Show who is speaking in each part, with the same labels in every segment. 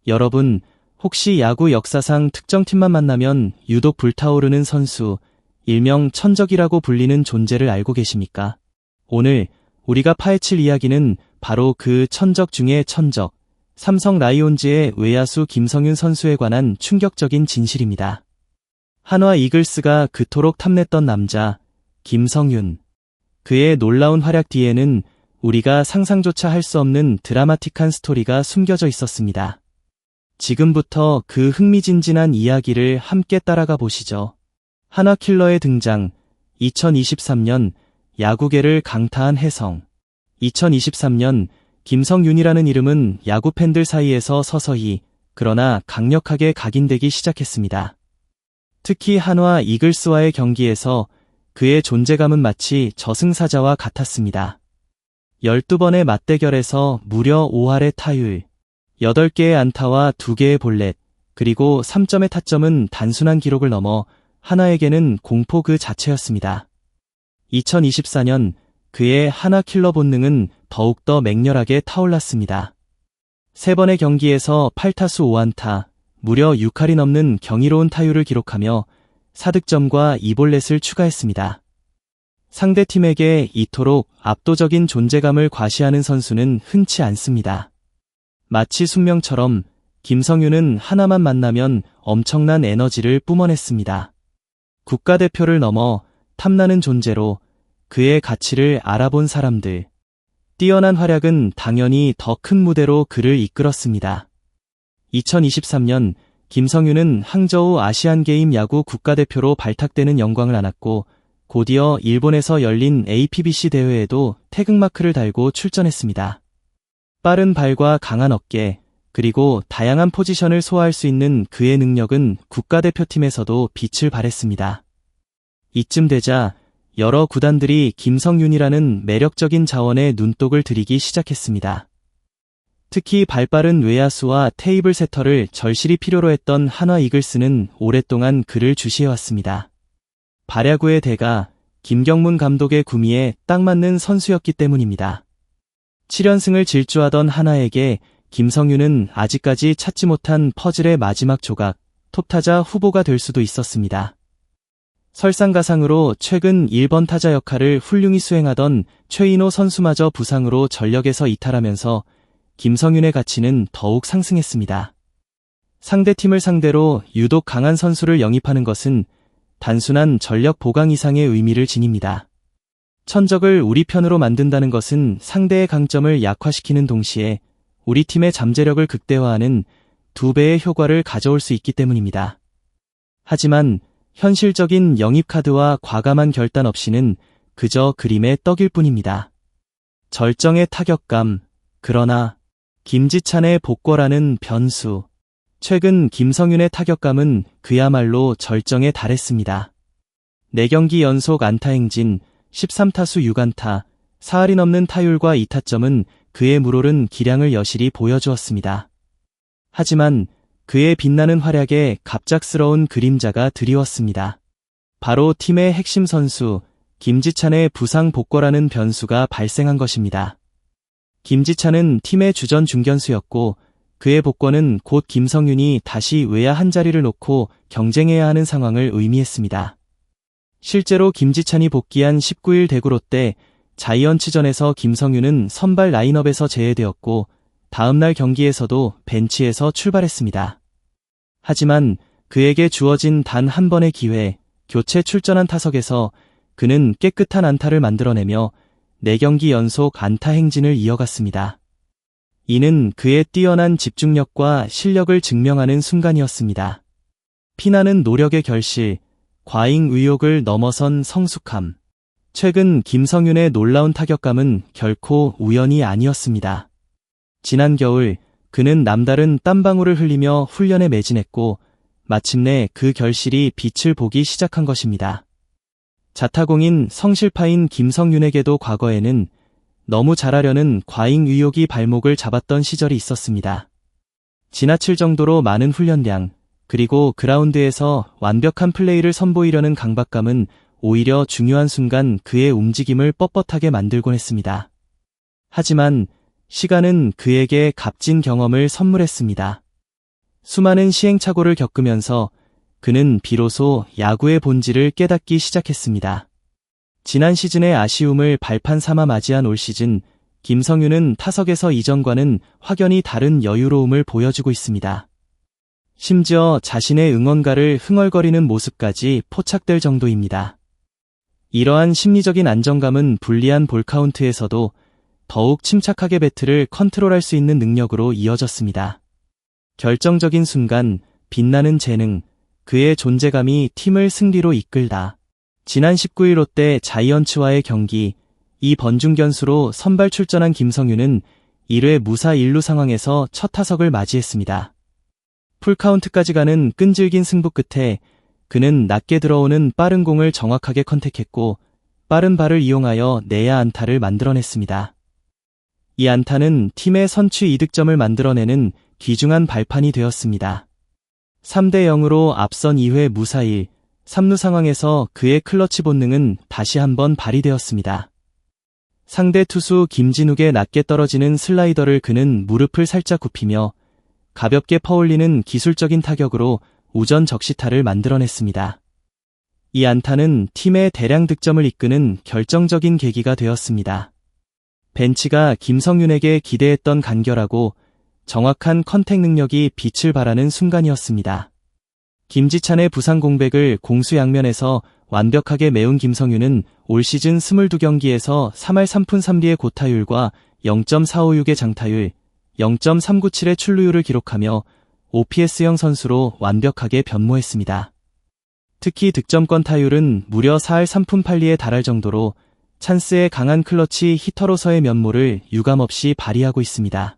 Speaker 1: 여러분, 혹시 야구 역사상 특정 팀만 만나면 유독 불타오르는 선수, 일명 천적이라고 불리는 존재를 알고 계십니까? 오늘 우리가 파헤칠 이야기는 바로 그 천적 중의 천적, 삼성 라이온즈의 외야수 김성윤 선수에 관한 충격적인 진실입니다. 한화 이글스가 그토록 탐냈던 남자, 김성윤. 그의 놀라운 활약 뒤에는 우리가 상상조차 할 수 없는 드라마틱한 스토리가 숨겨져 있었습니다. 지금부터 그 흥미진진한 이야기를 함께 따라가 보시죠. 한화킬러의 등장, 2023년 야구계를 강타한 해성. 2023년 김성윤이라는 이름은 야구 팬들 사이에서 서서히 그러나 강력하게 각인되기 시작했습니다. 특히 한화 이글스와의 경기에서 그의 존재감은 마치 저승사자와 같았습니다. 12번의 맞대결에서 무려 5할의 타율, 8개의 안타와 2개의 볼넷, 그리고 3점의 타점은 단순한 기록을 넘어 한화에게는 공포 그 자체였습니다. 2024년 그의 한화킬러 본능은 더욱더 맹렬하게 타올랐습니다. 3번의 경기에서 8타수 5안타, 무려 6할이 넘는 경이로운 타율을 기록하며 4득점과 2볼넷을 추가했습니다. 상대팀에게 이토록 압도적인 존재감을 과시하는 선수는 흔치 않습니다. 마치 숙명처럼 김성윤은 하나만 만나면 엄청난 에너지를 뿜어냈습니다. 국가대표를 넘어 탐나는 존재로 그의 가치를 알아본 사람들. 뛰어난 활약은 당연히 더 큰 무대로 그를 이끌었습니다. 2023년 김성윤은 항저우 아시안게임 야구 국가대표로 발탁되는 영광을 안았고 곧이어 일본에서 열린 APBC 대회에도 태극마크를 달고 출전했습니다. 빠른 발과 강한 어깨, 그리고 다양한 포지션을 소화할 수 있는 그의 능력은 국가대표팀에서도 빛을 발했습니다. 이쯤 되자 여러 구단들이 김성윤이라는 매력적인 자원에 눈독을 들이기 시작했습니다. 특히 발빠른 외야수와 테이블 세터를 절실히 필요로 했던 한화 이글스는 오랫동안 그를 주시해왔습니다. 발야구의 대가, 김경문 감독의 구미에 딱 맞는 선수였기 때문입니다. 7연승을 질주하던 한화에게 김성윤은 아직까지 찾지 못한 퍼즐의 마지막 조각, 톱타자 후보가 될 수도 있었습니다. 설상가상으로 최근 1번 타자 역할을 훌륭히 수행하던 최인호 선수마저 부상으로 전력에서 이탈하면서 김성윤의 가치는 더욱 상승했습니다. 상대팀을 상대로 유독 강한 선수를 영입하는 것은 단순한 전력 보강 이상의 의미를 지닙니다. 천적을 우리 편으로 만든다는 것은 상대의 강점을 약화시키는 동시에 우리 팀의 잠재력을 극대화하는 2배의 효과를 가져올 수 있기 때문입니다. 하지만 현실적인 영입 카드와 과감한 결단 없이는 그저 그림의 떡일 뿐입니다. 절정의 타격감, 그러나 김지찬의 복거라는 변수. 최근 김성윤의 타격감은 그야말로 절정에 달했습니다. 4경기 연속 안타 행진, 13타수 6안타, 4할이 넘는 타율과 2타점은 그의 물오른 기량을 여실히 보여주었습니다. 하지만 그의 빛나는 활약에 갑작스러운 그림자가 드리웠습니다. 바로 팀의 핵심 선수 김지찬의 부상 복거라는 변수가 발생한 것입니다. 김지찬은 팀의 주전 중견수였고 그의 복권은 곧 김성윤이 다시 외야 한 자리를 놓고 경쟁해야 하는 상황을 의미했습니다. 실제로 김지찬이 복귀한 19일 대구 롯데 자이언츠전에서 김성윤은 선발 라인업에서 제외되었고 다음날 경기에서도 벤치에서 출발했습니다. 하지만 그에게 주어진 단 한 번의 기회, 교체 출전한 타석에서 그는 깨끗한 안타를 만들어내며 4경기 연속 안타 행진을 이어갔습니다. 이는 그의 뛰어난 집중력과 실력을 증명하는 순간이었습니다. 피나는 노력의 결실, 과잉 의욕을 넘어선 성숙함. 최근 김성윤의 놀라운 타격감은 결코 우연이 아니었습니다. 지난 겨울 그는 남다른 땀방울을 흘리며 훈련에 매진했고 마침내 그 결실이 빛을 보기 시작한 것입니다. 자타공인 성실파인 김성윤에게도 과거에는 너무 잘하려는 과잉 의욕이 발목을 잡았던 시절이 있었습니다. 지나칠 정도로 많은 훈련량, 그리고 그라운드에서 완벽한 플레이를 선보이려는 강박감은 오히려 중요한 순간 그의 움직임을 뻣뻣하게 만들곤 했습니다. 하지만 시간은 그에게 값진 경험을 선물했습니다. 수많은 시행착오를 겪으면서 그는 비로소 야구의 본질을 깨닫기 시작했습니다. 지난 시즌의 아쉬움을 발판 삼아 맞이한 올 시즌, 김성윤은 타석에서 이전과는 확연히 다른 여유로움을 보여주고 있습니다. 심지어 자신의 응원가를 흥얼거리는 모습까지 포착될 정도입니다. 이러한 심리적인 안정감은 불리한 볼카운트에서도 더욱 침착하게 배트를 컨트롤할 수 있는 능력으로 이어졌습니다. 결정적인 순간, 빛나는 재능, 그의 존재감이 팀을 승리로 이끌다. 지난 19일 롯데 자이언츠와의 경기, 이 번중견수로 선발 출전한 김성윤은 1회 무사 1루 상황에서 첫 타석을 맞이했습니다. 풀카운트까지 가는 끈질긴 승부 끝에 그는 낮게 들어오는 빠른 공을 정확하게 컨택했고 빠른 발을 이용하여 내야 안타를 만들어냈습니다. 이 안타는 팀의 선취 이득점을 만들어내는 귀중한 발판이 되었습니다. 3대 0으로 앞선 2회 무사 1, 3루 상황에서 그의 클러치 본능은 다시 한번 발휘되었습니다. 상대 투수 김진욱의 낮게 떨어지는 슬라이더를 그는 무릎을 살짝 굽히며 가볍게 퍼올리는 기술적인 타격으로 우전 적시타를 만들어냈습니다. 이 안타는 팀의 대량 득점을 이끄는 결정적인 계기가 되었습니다. 벤치가 김성윤에게 기대했던 간결하고 정확한 컨택 능력이 빛을 발하는 순간이었습니다. 김지찬의 부상 공백을 공수양면에서 완벽하게 메운 김성윤은 올 시즌 22경기에서 3할 3푼 3리의 고타율과 0.456의 장타율, 0.397의 출루율을 기록하며 OPS형 선수로 완벽하게 변모했습니다. 특히 득점권 타율은 무려 4할 3푼 8리에 달할 정도로 찬스의 강한 클러치 히터로서의 면모를 유감없이 발휘하고 있습니다.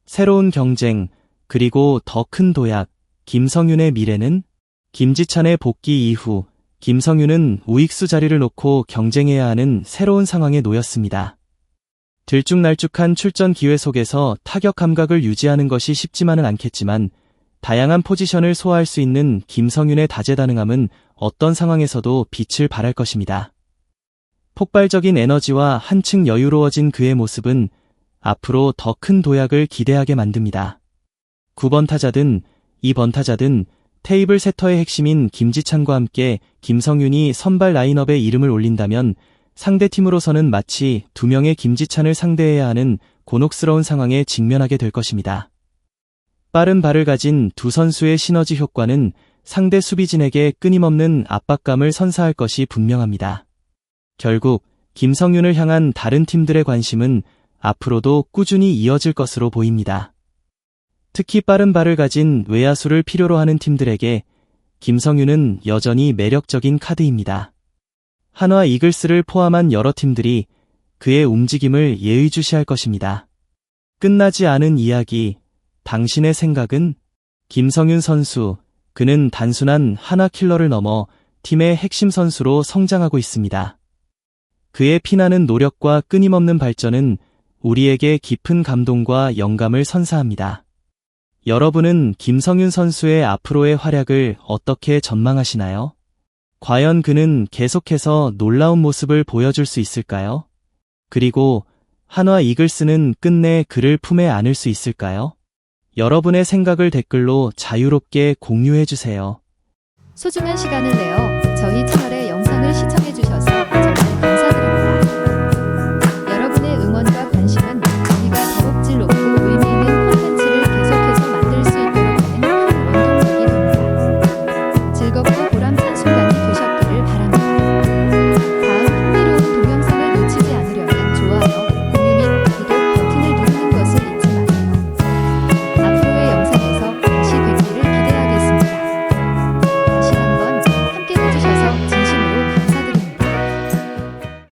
Speaker 1: 새로운 경쟁, 그리고 더 큰 도약, 김성윤의 미래는? 김지찬의 복귀 이후 김성윤은 우익수 자리를 놓고 경쟁해야 하는 새로운 상황에 놓였습니다. 들쭉날쭉한 출전 기회 속에서 타격 감각을 유지하는 것이 쉽지만은 않겠지만 다양한 포지션을 소화할 수 있는 김성윤의 다재다능함은 어떤 상황에서도 빛을 발할 것입니다. 폭발적인 에너지와 한층 여유로워진 그의 모습은 앞으로 더 큰 도약을 기대하게 만듭니다. 9번 타자든 2번 타자든 테이블 세터의 핵심인 김지찬과 함께 김성윤이 선발 라인업에 이름을 올린다면 상대팀으로서는 마치 2명의 김지찬을 상대해야 하는 곤혹스러운 상황에 직면하게 될 것입니다. 빠른 발을 가진 두 선수의 시너지 효과는 상대 수비진에게 끊임없는 압박감을 선사할 것이 분명합니다. 결국 김성윤을 향한 다른 팀들의 관심은 앞으로도 꾸준히 이어질 것으로 보입니다. 특히 빠른 발을 가진 외야수를 필요로 하는 팀들에게 김성윤은 여전히 매력적인 카드입니다. 한화 이글스를 포함한 여러 팀들이 그의 움직임을 예의주시할 것입니다. 끝나지 않은 이야기, 당신의 생각은? 김성윤 선수, 그는 단순한 한화 킬러를 넘어 팀의 핵심 선수로 성장하고 있습니다. 그의 피나는 노력과 끊임없는 발전은 우리에게 깊은 감동과 영감을 선사합니다. 여러분은 김성윤 선수의 앞으로의 활약을 어떻게 전망하시나요? 과연 그는 계속해서 놀라운 모습을 보여줄 수 있을까요? 그리고 한화 이글스는 끝내 그를 품에 안을 수 있을까요? 여러분의 생각을 댓글로 자유롭게 공유해주세요.
Speaker 2: 소중한 시간을 내어 저희 채널의 영상을 시청해주세요.